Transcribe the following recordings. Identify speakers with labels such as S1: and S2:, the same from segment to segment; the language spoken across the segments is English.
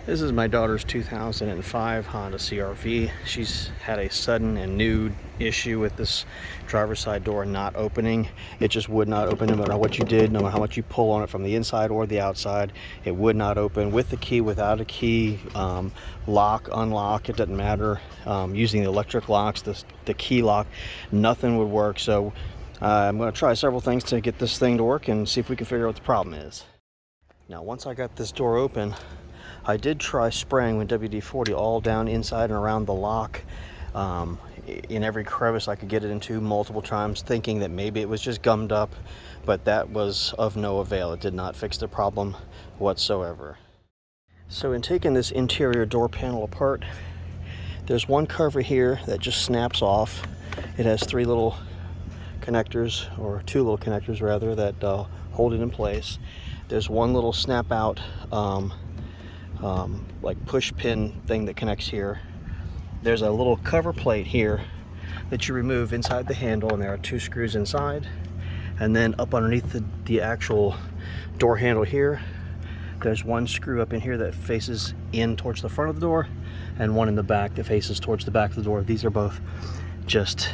S1: This is my daughter's 2005 Honda CRV. She's had a sudden and new issue with this driver's side door not opening. It just would not open no matter what you did, no matter how much you pull on it from the inside or the outside. It would not open with the key, without a key, lock, unlock, it doesn't matter. Using the electric locks, the key lock, nothing would work. So I'm going to try several things to get this thing to work and see if we can figure out what the problem is. Now, once I got this door open, I did try spraying with WD-40 all down inside and around the lock, in every crevice I could get it into multiple times, thinking that maybe it was just gummed up, but that was of no avail. It did not fix the problem whatsoever. So in taking this interior door panel apart, there's one cover here that just snaps off. It has three little connectors, or two little connectors rather, that hold it in place. There's one little snap out like push pin thing that connects here. There's a little cover plate here that you remove inside the handle, and there are two screws inside. And then up underneath the actual door handle here, there's one screw up in here that faces in towards the front of the door, and one in the back that faces towards the back of the door. These are both just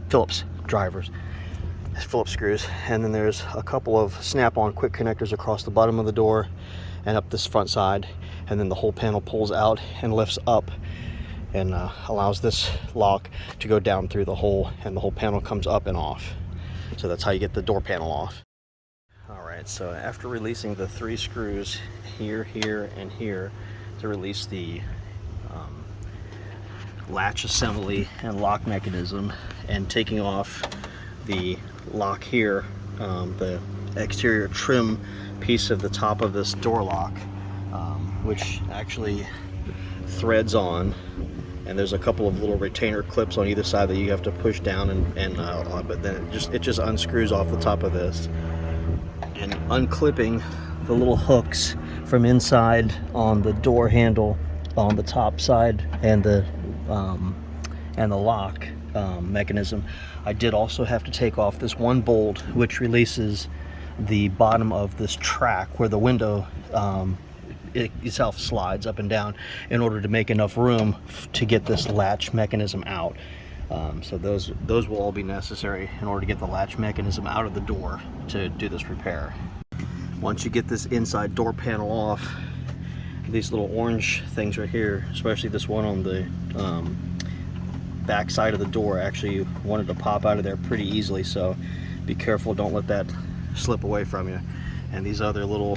S1: Phillips drivers, Phillips screws. And then there's a couple of snap-on quick connectors across the bottom of the door and up this front side, and then the whole panel pulls out and lifts up and allows this lock to go down through the hole, and the whole panel comes up and off. So that's how you get the door panel off. All right, so after releasing the three screws here, here, and here to release the latch assembly and lock mechanism, and taking off the lock here, the exterior trim piece of the top of this door lock, which actually threads on, and there's a couple of little retainer clips on either side that you have to push down and but then it just unscrews off the top of this, and unclipping the little hooks from inside on the door handle on the top side and the lock mechanism. I did also have to take off this one bolt which releases the bottom of this track where the window itself slides up and down, in order to make enough room to get this latch mechanism out. So those will all be necessary in order to get the latch mechanism out of the door to do this repair. Once you get this inside door panel off, these little orange things right here, especially this one on the back side of the door, actually wanted to pop out of there pretty easily, so be careful, don't let that slip away from you. And these other little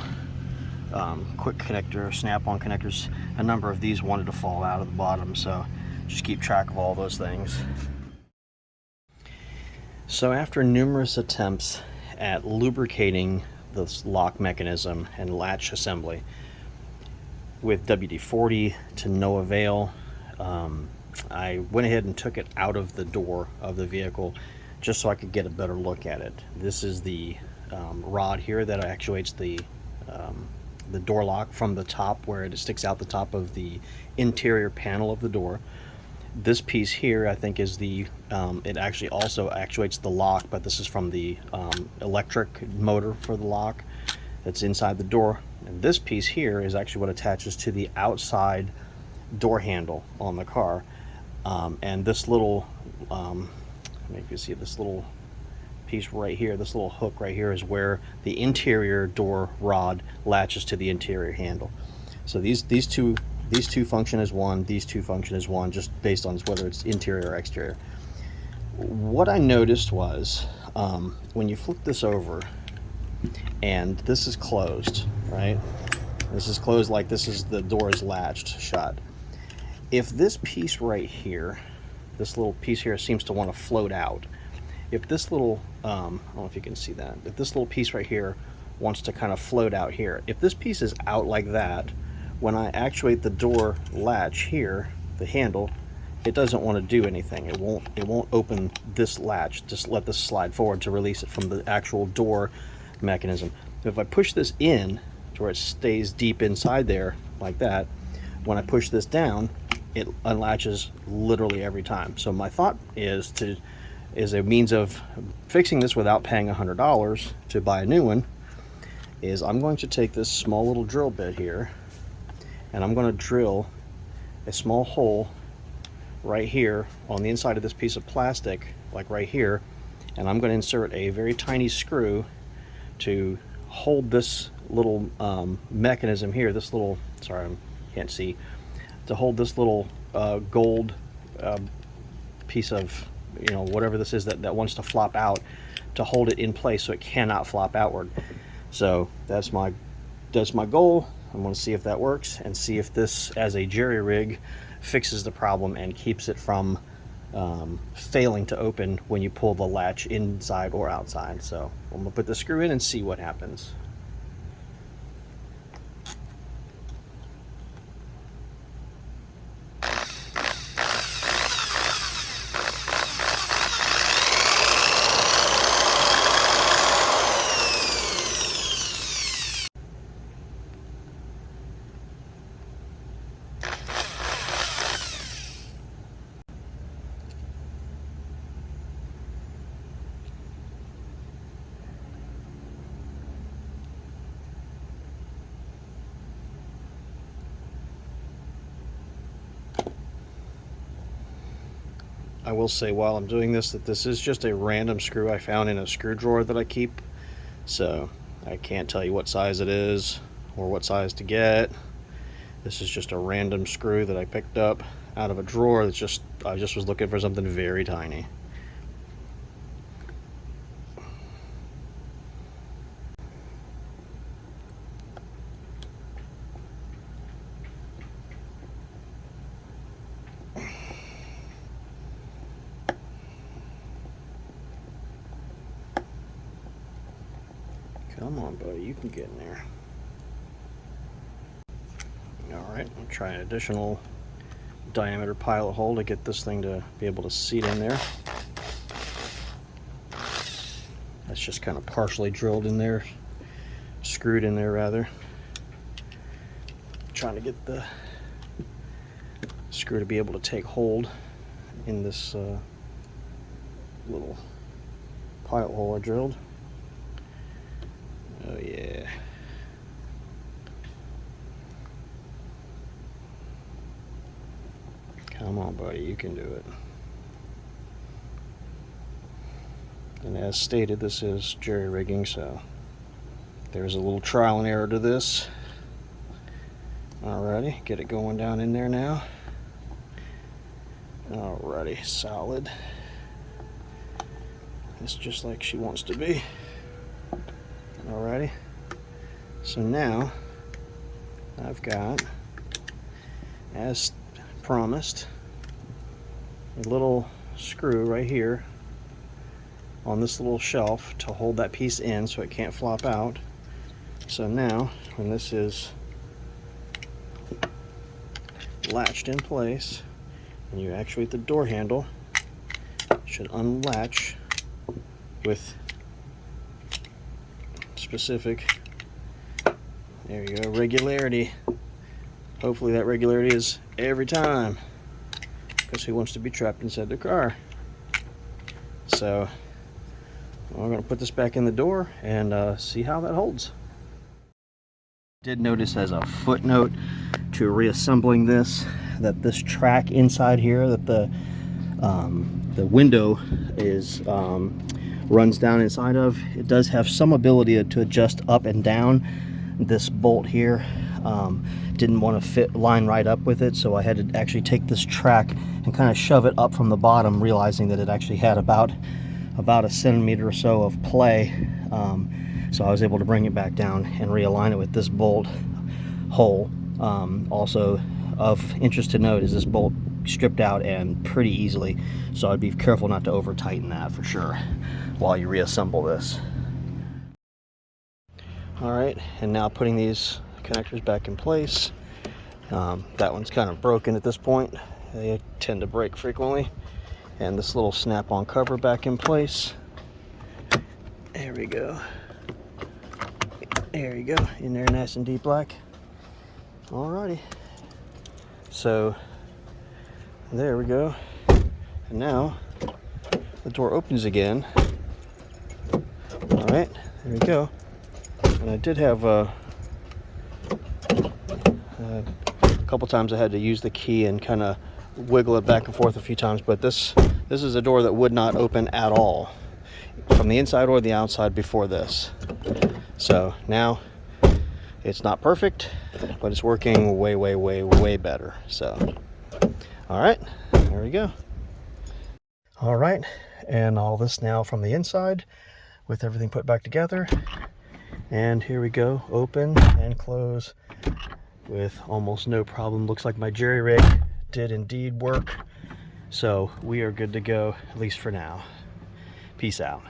S1: quick connector, snap-on connectors, a number of these wanted to fall out of the bottom, so just keep track of all those things. So after numerous attempts at lubricating this lock mechanism and latch assembly with WD-40 to no avail, I went ahead and took it out of the door of the vehicle just so I could get a better look at it. This is the rod here that actuates the door lock from the top, where it sticks out the top of the interior panel of the door. This piece here, I think, is the it actually also actuates the lock, but this is from the electric motor for the lock that's inside the door. And this piece here is actually what attaches to the outside door handle on the car. And this little maybe you can see this little piece right here, this little hook right here, is where the interior door rod latches to the interior handle. So these two function as one, these two function as one, just based on whether it's interior or exterior. What I noticed was when you flip this over and this is closed, right? This is closed, like this is, the door is latched shut. If this piece right here, this little piece here, seems to want to float out, if this little, I don't know if you can see that, if this little piece right here wants to kind of float out here, if this piece is out like that, when I actuate the door latch here, the handle, it doesn't want to do anything. It won't open this latch. Just let this slide forward to release it from the actual door mechanism. If I push this in to where it stays deep inside there like that, when I push this down, it unlatches literally every time. So my thought is a means of fixing this without paying $100 to buy a new one, is I'm going to take this small little drill bit here and I'm going to drill a small hole right here on the inside of this piece of plastic, like right here, and I'm going to insert a very tiny screw to hold this little mechanism here, this little, sorry, I can't see, to hold this little gold piece of, you know, whatever this is that wants to flop out, to hold it in place so it cannot flop outward. So that's my goal. I'm going to see if that works and see if this as a jerry rig fixes the problem and keeps it from failing to open when you pull the latch inside or outside. So I'm going to put the screw in and see what happens. I will say while I'm doing this that this is just a random screw I found in a screw drawer that I keep, so I can't tell you what size it is or what size to get. This is just a random screw that I picked up out of a drawer. That's just, I just was looking for something very tiny. Come on, buddy, you can get in there. Alright, I'll try an additional diameter pilot hole to get this thing to be able to seat in there. That's just kind of partially drilled in there, screwed in there rather. Trying to get the screw to be able to take hold in this little pilot hole I drilled. Oh yeah. Come on, buddy, you can do it. And as stated, this is jerry rigging, so there's a little trial and error to this. Alrighty, get it going down in there now. Alrighty, solid. It's just like she wants to be. Alrighty, so now I've got, as promised, a little screw right here on this little shelf to hold that piece in so it can't flop out. So now when this is latched in place and you actuate the door handle, it should unlatch with specific, there you go, regularity. Hopefully that regularity is every time, because who wants to be trapped inside the car? So I'm going to put this back in the door and see how that holds. Did notice as a footnote to reassembling this that this track inside here that the window is runs down inside of, it does have some ability to adjust up and down. This bolt here didn't want to line right up with it, so I had to actually take this track and kind of shove it up from the bottom, realizing that it actually had about a centimeter or so of play. So I was able to bring it back down and realign it with this bolt hole. Also of interest to note is this bolt stripped out and pretty easily, so I'd be careful not to over tighten that for sure while you reassemble this. Alright, and now putting these connectors back in place. That one's kind of broken at this point. They tend to break frequently. And this little snap-on cover back in place. There we go. There you go, in there nice and deep black. Alrighty. So there we go. And now the door opens again. Alright, there we go. And I did have couple times I had to use the key and kind of wiggle it back and forth a few times, but this is a door that would not open at all from the inside or the outside before this. So now it's not perfect, but it's working way better. So all right, there we go. All right, and all this now from the inside with everything put back together. And here we go, open and close with almost no problem. Looks like my jerry rig did indeed work. So we are good to go, at least for now. Peace out.